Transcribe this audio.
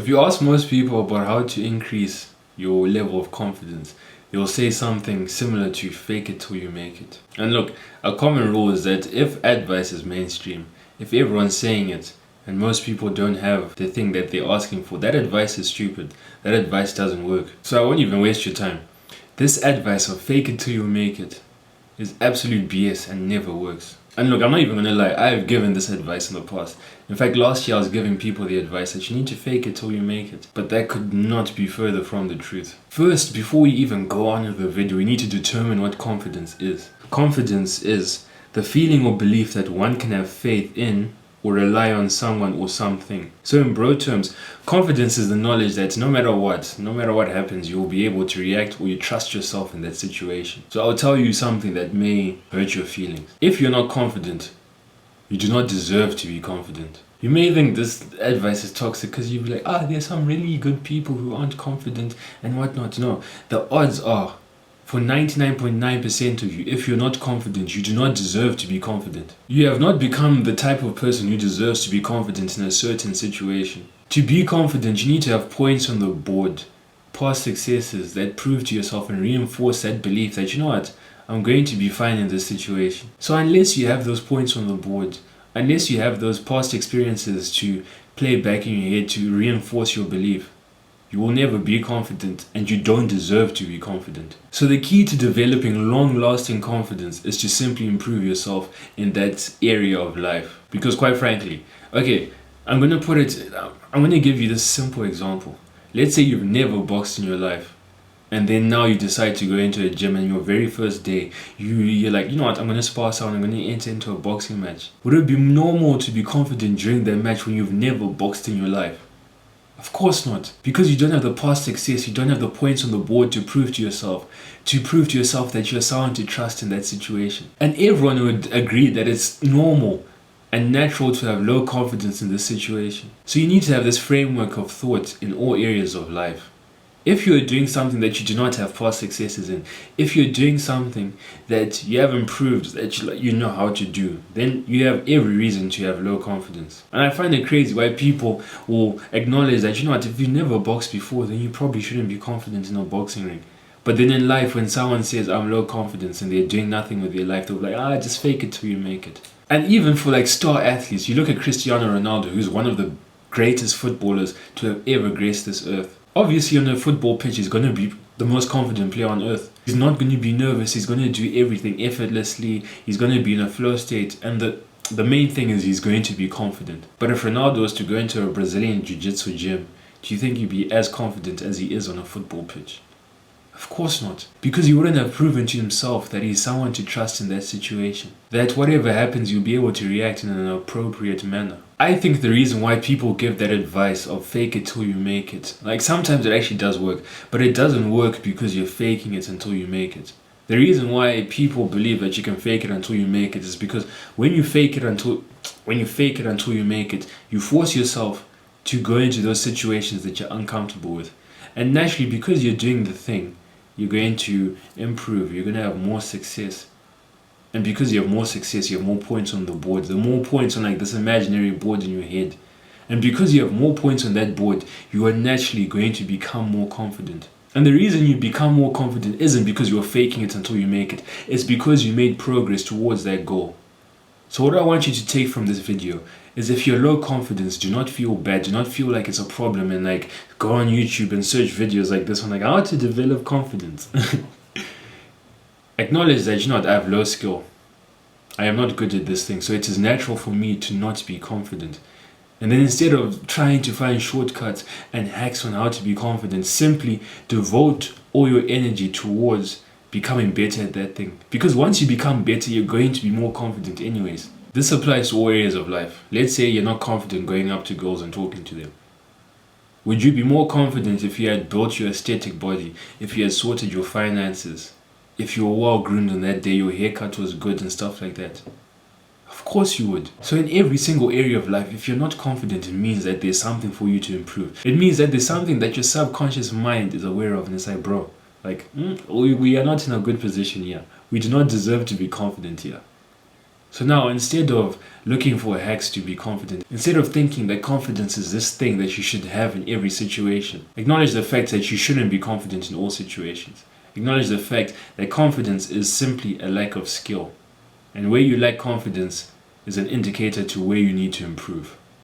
If you ask most people about how to increase your level of confidence, they'll say something similar to fake it till you make it. And look, a common rule is that if advice is mainstream, if everyone's saying it, and most people don't have the thing that they're asking for, that advice is stupid. That advice doesn't work. So I won't even waste your time. This advice of fake it till you make it is absolute BS and never works. And look, I'm not even gonna lie, I've given this advice in the past. In fact, last year I was giving people the advice that you need to fake it till you make it. But that could not be further from the truth. First, before we even go on with the video, we need to determine what confidence is. Confidence is the feeling or belief that one can have faith in or rely on someone or something. So in broad terms, confidence is the knowledge that no matter what happens, you'll be able to react or you trust yourself in that situation. So I'll tell you something that may hurt your feelings. If you're not confident, you do not deserve to be confident. You may think this advice is toxic because you'll be like, there's some really good people who aren't confident and whatnot. No, the odds are, for 99.9% of you, if you're not confident, you do not deserve to be confident. You have not become the type of person who deserves to be confident in a certain situation. To be confident, you need to have points on the board, past successes that prove to yourself and reinforce that belief that, you know what, I'm going to be fine in this situation. So unless you have those points on the board, unless you have those past experiences to play back in your head to reinforce your belief, you will never be confident and you don't deserve to be confident. So the key to developing long-lasting confidence is to simply improve yourself in that area of life. Because quite frankly, I'm going to give you this simple example. Let's say you've never boxed in your life and then now you decide to go into a gym and your very first day, you're like, you know what, I'm going to spar someone, I'm going to enter into a boxing match. Would it be normal to be confident during that match when you've never boxed in your life? Of course not, because you don't have the past success, you don't have the points on the board to prove to yourself that you're someone to trust in that situation. And everyone would agree that it's normal and natural to have low confidence in this situation. So you need to have this framework of thought in all areas of life. If you're doing something that you do not have past successes in, if you're doing something that you haven't proved that you know how to do, then you have every reason to have low confidence. And I find it crazy why people will acknowledge that, you know what, if you never boxed before, then you probably shouldn't be confident in a boxing ring. But then in life, when someone says, I'm low confidence and they're doing nothing with their life, they'll be like, just fake it till you make it. And even for like star athletes, you look at Cristiano Ronaldo, who's one of the greatest footballers to have ever graced this earth. Obviously on a football pitch, he's going to be the most confident player on earth. He's not going to be nervous. He's going to do everything effortlessly. He's going to be in a flow state. And the main thing is he's going to be confident. But if Ronaldo was to go into a Brazilian jiu-jitsu gym, do you think he'd be as confident as he is on a football pitch? Of course not. Because he wouldn't have proven to himself that he's someone to trust in that situation. That whatever happens, you'll be able to react in an appropriate manner. I think the reason why people give that advice of fake it till you make it, like sometimes it actually does work, but it doesn't work because you're faking it until you make it. The reason why people believe that you can fake it until you make it is because when you fake it until you make it, you force yourself to go into those situations that you're uncomfortable with. And naturally, because you're doing the thing, you're going to improve, you're going to have more success. And because you have more success, you have more points on the board. The more points on like this imaginary board in your head. And because you have more points on that board, you are naturally going to become more confident. And the reason you become more confident isn't because you're faking it until you make it. It's because you made progress towards that goal. So what I want you to take from this video is if you're low confidence, do not feel bad. Do not feel like it's a problem and like go on YouTube and search videos like this one, like how to develop confidence. Acknowledge that, you know what, I have low skill. I am not good at this thing, so it is natural for me to not be confident. And then instead of trying to find shortcuts and hacks on how to be confident, simply devote all your energy towards becoming better at that thing. Because once you become better, you're going to be more confident anyways. This applies to all areas of life. Let's say you're not confident going up to girls and talking to them. Would you be more confident if you had built your aesthetic body, if you had sorted your finances, if you were well groomed on that day, your haircut was good and stuff like that? Of course you would. So in every single area of life, if you're not confident, it means that there's something for you to improve. It means that there's something that your subconscious mind is aware of and it's like, bro, like, we are not in a good position here. We do not deserve to be confident here. So now, instead of looking for hacks to be confident, instead of thinking that confidence is this thing that you should have in every situation, acknowledge the fact that you shouldn't be confident in all situations. Acknowledge the fact that confidence is simply a lack of skill. And where you lack confidence is an indicator to where you need to improve.